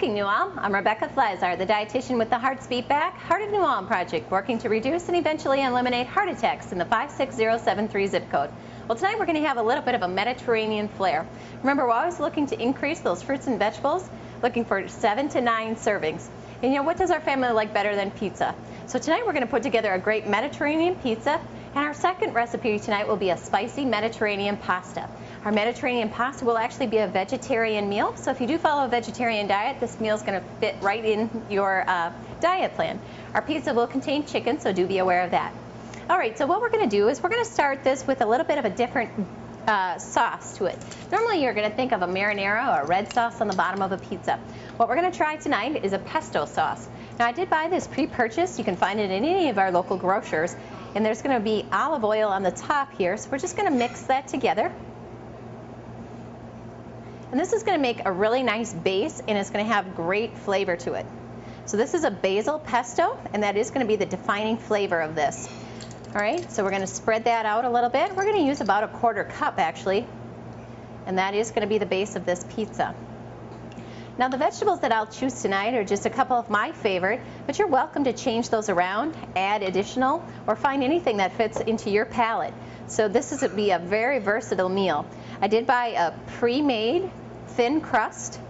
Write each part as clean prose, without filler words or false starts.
morning, New Ulm. I'm Rebecca Fliszar, the dietitian with the Hearts Beat Back Heart of New Ulm project, working to reduce and eventually eliminate heart attacks in the 56073 zip code. Well, tonight we're going to have a little bit of a Mediterranean flair. Remember, we're always looking to increase those fruits and vegetables, looking for 7 to 9 servings. And you know, what does our family like better than pizza? So tonight we're going to put together a great Mediterranean pizza, and our second recipe tonight will be a spicy Mediterranean pasta. Our Mediterranean pasta will actually be a vegetarian meal, so if you do follow a vegetarian diet, this meal is going to fit right in your diet plan. Our pizza will contain chicken, so do be aware of that. All right, so what we're going to do is we're going to start this with a little bit of a different sauce to it. Normally you're going to think of a marinara or a red sauce on the bottom of a pizza. What we're going to try tonight is a pesto sauce. Now, I did buy this pre-purchased. You can find it in any of our local grocers, and there's going to be olive oil on the top here, so we're just going to mix that together. And this is going to make a really nice base, and it's going to have great flavor to it. So this is a basil pesto, and that is going to be the defining flavor of this. All right, so we're going to spread that out a little bit. We're going to use about a 1/4 cup actually, and that is going to be the base of this pizza. Now, the vegetables that I'll choose tonight are just a couple of my favorite, but you're welcome to change those around, add additional, or find anything that fits into your palate. So this is going to be a very versatile meal. I did buy a pre-made thin crust.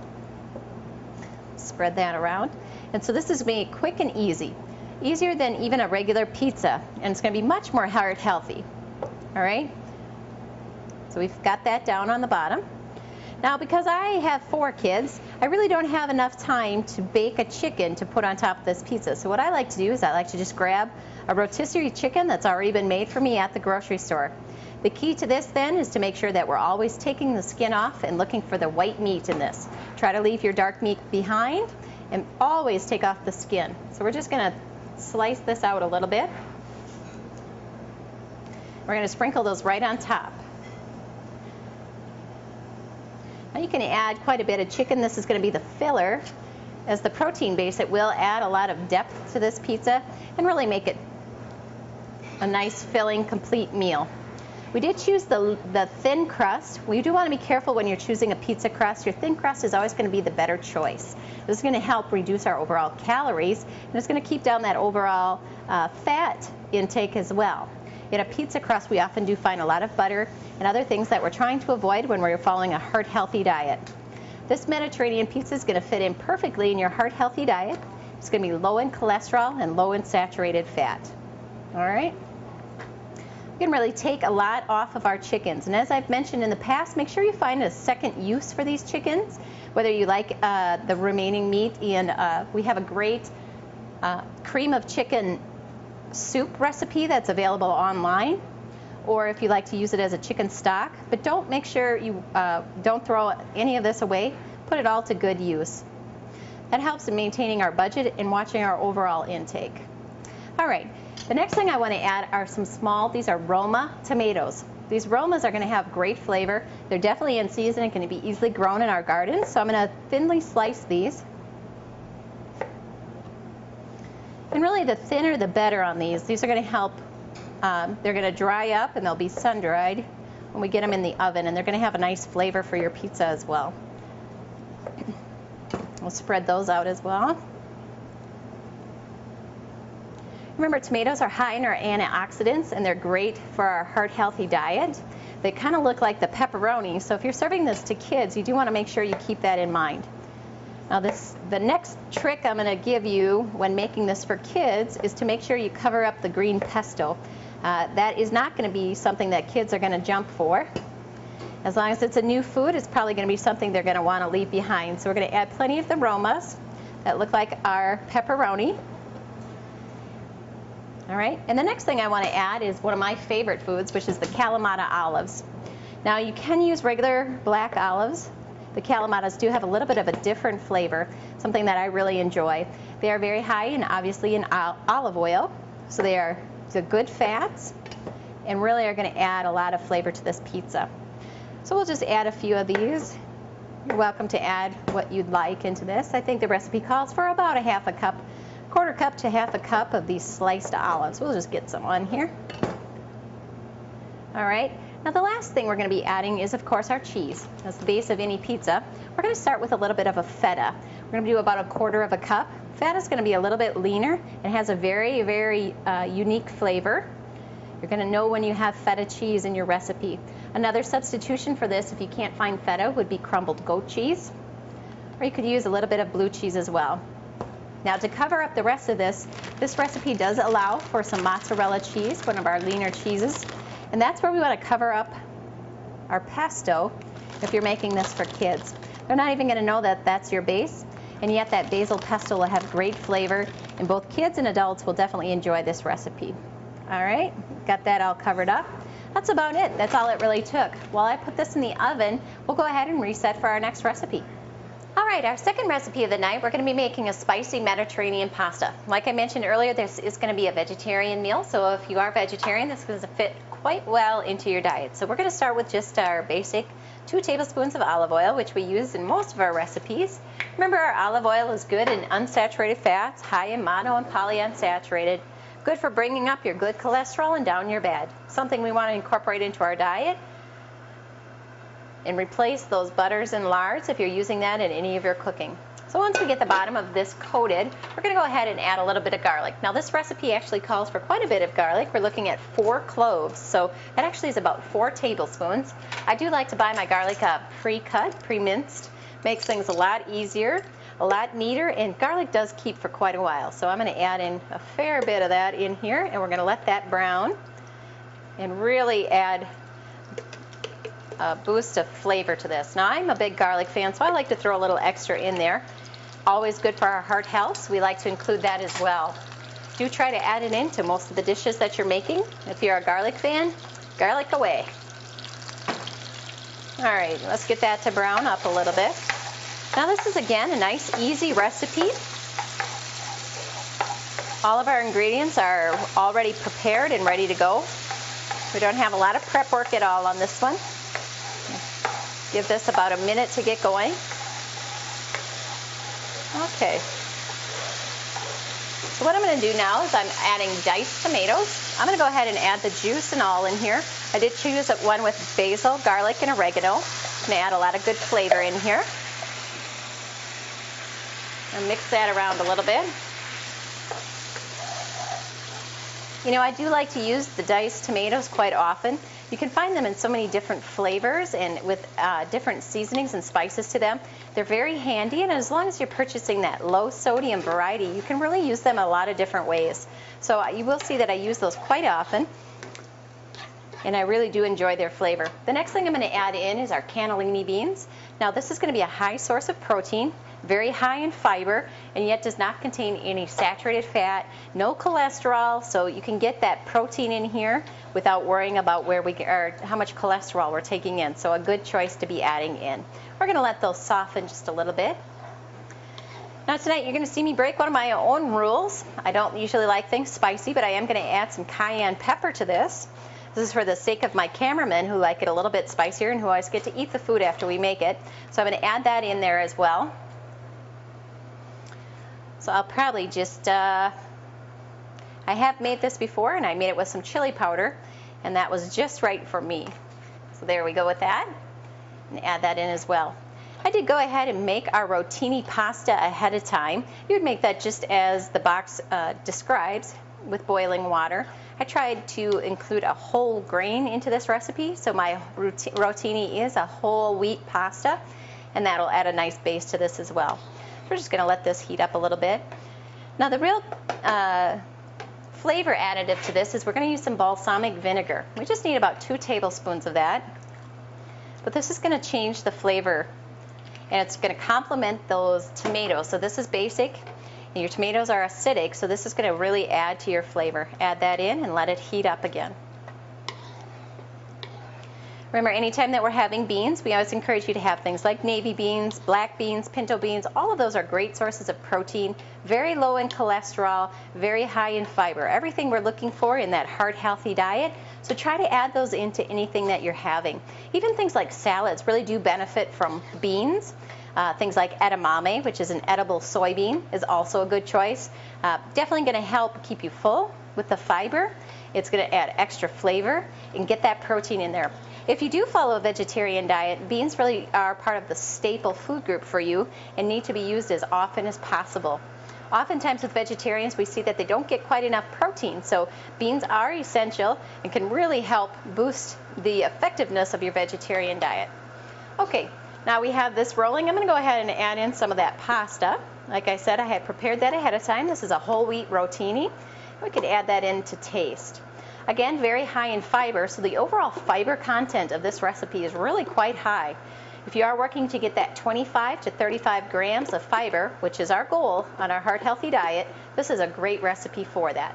Spread that around. And so this is going to be quick and easy. Easier than even a regular pizza, and it's going to be much more heart healthy. All right? So we've got that down on the bottom. Now, because I have 4 kids, I really don't have enough time to bake a chicken to put on top of this pizza. So what I like to do is I like to just grab a rotisserie chicken that's already been made for me at the grocery store. The key to this then is to make sure that we're always taking the skin off and looking for the white meat in this. Try to leave your dark meat behind and always take off the skin. So we're just going to slice this out a little bit. We're going to sprinkle those right on top. Now you can add quite a bit of chicken. This is going to be the filler. As the protein base, it will add a lot of depth to this pizza and really make it a nice, filling, complete meal. We did choose the thin crust. We do want to be careful when you're choosing a pizza crust. Your thin crust is always going to be the better choice. This is going to help reduce our overall calories, and it's going to keep down that overall fat intake as well. In a pizza crust, we often do find a lot of butter and other things that we're trying to avoid when we're following a heart-healthy diet. This Mediterranean pizza is going to fit in perfectly in your heart-healthy diet. It's going to be low in cholesterol and low in saturated fat. All right? We can really take a lot off of our chickens, and as I've mentioned in the past, make sure you find a second use for these chickens, whether you like the remaining meat. And we have a great cream of chicken soup recipe that's available online, or if you like to use it as a chicken stock. But make sure you don't throw any of this away. Put it all to good use. That helps in maintaining our budget and watching our overall intake. All right. The next thing I want to add are some these are Roma tomatoes. These Romas are going to have great flavor. They're definitely in season and can be easily grown in our garden. So I'm going to thinly slice these. And really the thinner the better on these. These are going to help, they're going to dry up and they'll be sun-dried when we get them in the oven, and they're going to have a nice flavor for your pizza as well. We'll spread those out as well. Remember, tomatoes are high in our antioxidants, and they're great for our heart-healthy diet. They kind of look like the pepperoni, so if you're serving this to kids, you do want to make sure you keep that in mind. Now, the next trick I'm going to give you when making this for kids is to make sure you cover up the green pesto. That is not going to be something that kids are going to jump for. As long as it's a new food, it's probably going to be something they're going to want to leave behind. So we're going to add plenty of the Romas that look like our pepperoni. All right, and the next thing I want to add is one of my favorite foods, which is the Kalamata olives. Now, you can use regular black olives. The Kalamatas do have a little bit of a different flavor, something that I really enjoy. They are very high in, obviously, in olive oil, so they're good fats and really are going to add a lot of flavor to this pizza. So we'll just add a few of these. You're welcome to add what you'd like into this. I think the recipe calls for about a 1/2 cup. 1/4 cup to 1/2 cup of these sliced olives. We'll just get some on here. All right. Now the last thing we're going to be adding is, of course, our cheese. That's the base of any pizza. We're going to start with a little bit of a feta. We're going to do about 1/4 cup. Feta is going to be a little bit leaner and has a very, very unique flavor. You're going to know when you have feta cheese in your recipe. Another substitution for this, if you can't find feta, would be crumbled goat cheese, or you could use a little bit of blue cheese as well. Now, to cover up the rest of this recipe does allow for some mozzarella cheese, one of our leaner cheeses, and that's where we want to cover up our pesto if you're making this for kids. They're not even going to know that that's your base, and yet that basil pesto will have great flavor, and both kids and adults will definitely enjoy this recipe. All right, got that all covered up. That's about it. That's all it really took. While I put this in the oven, we'll go ahead and reset for our next recipe. All right, our second recipe of the night, we're going to be making a spicy Mediterranean pasta. Like I mentioned earlier, this is going to be a vegetarian meal, so if you are vegetarian, this is going to fit quite well into your diet. So we're going to start with just our basic 2 tablespoons of olive oil, which we use in most of our recipes. Remember, our olive oil is good in unsaturated fats, high in mono and polyunsaturated. Good for bringing up your good cholesterol and down your bad. Something we want to incorporate into our diet and replace those butters and lards if you're using that in any of your cooking. So once we get the bottom of this coated, we're going to go ahead and add a little bit of garlic. Now this recipe actually calls for quite a bit of garlic. We're looking at 4 cloves, so that actually is about 4 tablespoons. I do like to buy my garlic pre-cut, pre-minced. Makes things a lot easier, a lot neater, and garlic does keep for quite a while. So I'm going to add in a fair bit of that in here, and we're going to let that brown and really add a boost of flavor to this. Now I'm a big garlic fan, so I like to throw a little extra in there. Always good for our heart health, so we like to include that as well. Do try to add it into most of the dishes that you're making. If you're a garlic fan, garlic away. All right, let's get that to brown up a little bit. Now this is, again, a nice, easy recipe. All of our ingredients are already prepared and ready to go. We don't have a lot of prep work at all on this one. Give this about a minute to get going. Okay. So what I'm going to do now is I'm adding diced tomatoes. I'm going to go ahead and add the juice and all in here. I did choose one with basil, garlic, and oregano. I'm going to add a lot of good flavor in here. And mix that around a little bit. You know, I do like to use the diced tomatoes quite often. You can find them in so many different flavors and with different seasonings and spices to them. They're very handy, and as long as you're purchasing that low sodium variety, you can really use them a lot of different ways. So you will see that I use those quite often, and I really do enjoy their flavor. The next thing I'm going to add in is our cannellini beans. Now this is going to be a high source of protein, very high in fiber, and yet does not contain any saturated fat, no cholesterol, so you can get that protein in here without worrying about how much cholesterol we're taking in. So a good choice to be adding in. We're going to let those soften just a little bit. Now tonight you're going to see me break one of my own rules. I don't usually like things spicy, but I am going to add some cayenne pepper to this. This is for the sake of my cameramen who like it a little bit spicier and who always get to eat the food after we make it. So I'm going to add that in there as well. So I'll probably just, I have made this before, and I made it with some chili powder, and that was just right for me. So there we go with that, and add that in as well. I did go ahead and make our rotini pasta ahead of time. You would make that just as the box describes, with boiling water. I tried to include a whole grain into this recipe, so my rotini is a whole wheat pasta, and that'll add a nice base to this as well. We're just going to let this heat up a little bit. Now the real flavor additive to this is we're going to use some balsamic vinegar. We just need about 2 tablespoons of that. But this is going to change the flavor, and it's going to complement those tomatoes. So this is basic, and your tomatoes are acidic, so this is going to really add to your flavor. Add that in and let it heat up again. Remember, anytime that we're having beans, we always encourage you to have things like navy beans, black beans, pinto beans. All of those are great sources of protein, very low in cholesterol, very high in fiber. Everything we're looking for in that heart-healthy diet. So try to add those into anything that you're having. Even things like salads really do benefit from beans. Things like edamame, which is an edible soybean, is also a good choice. Definitely going to help keep you full, with the fiber. It's going to add extra flavor and get that protein in there. If you do follow a vegetarian diet, beans really are part of the staple food group for you and need to be used as often as possible. Oftentimes with vegetarians, we see that they don't get quite enough protein, so beans are essential and can really help boost the effectiveness of your vegetarian diet. Okay, now we have this rolling. I'm going to go ahead and add in some of that pasta. Like I said, I had prepared that ahead of time. This is a whole wheat rotini. We could add that in to taste. Again, very high in fiber, so the overall fiber content of this recipe is really quite high. If you are working to get that 25 to 35 grams of fiber, which is our goal on our heart healthy diet, this is a great recipe for that.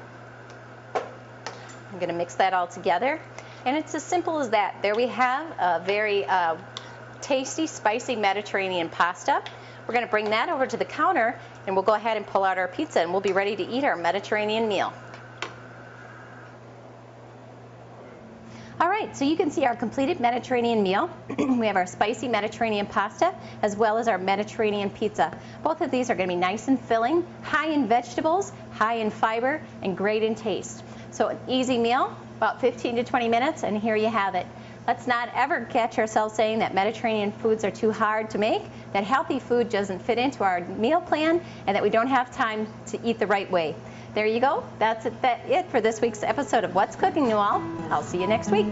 I'm going to mix that all together, and it's as simple as that. There we have a very tasty, spicy Mediterranean pasta. We're going to bring that over to the counter, and we'll go ahead and pull out our pizza, and we'll be ready to eat our Mediterranean meal. All right, so you can see our completed Mediterranean meal. We have our spicy Mediterranean pasta as well as our Mediterranean pizza. Both of these are going to be nice and filling, high in vegetables, high in fiber, and great in taste. So an easy meal, about 15 to 20 minutes, and here you have it. Let's not ever catch ourselves saying that Mediterranean foods are too hard to make, that healthy food doesn't fit into our meal plan, and that we don't have time to eat the right way. There you go. That's it for this week's episode of What's Cooking, you all. I'll see you next week.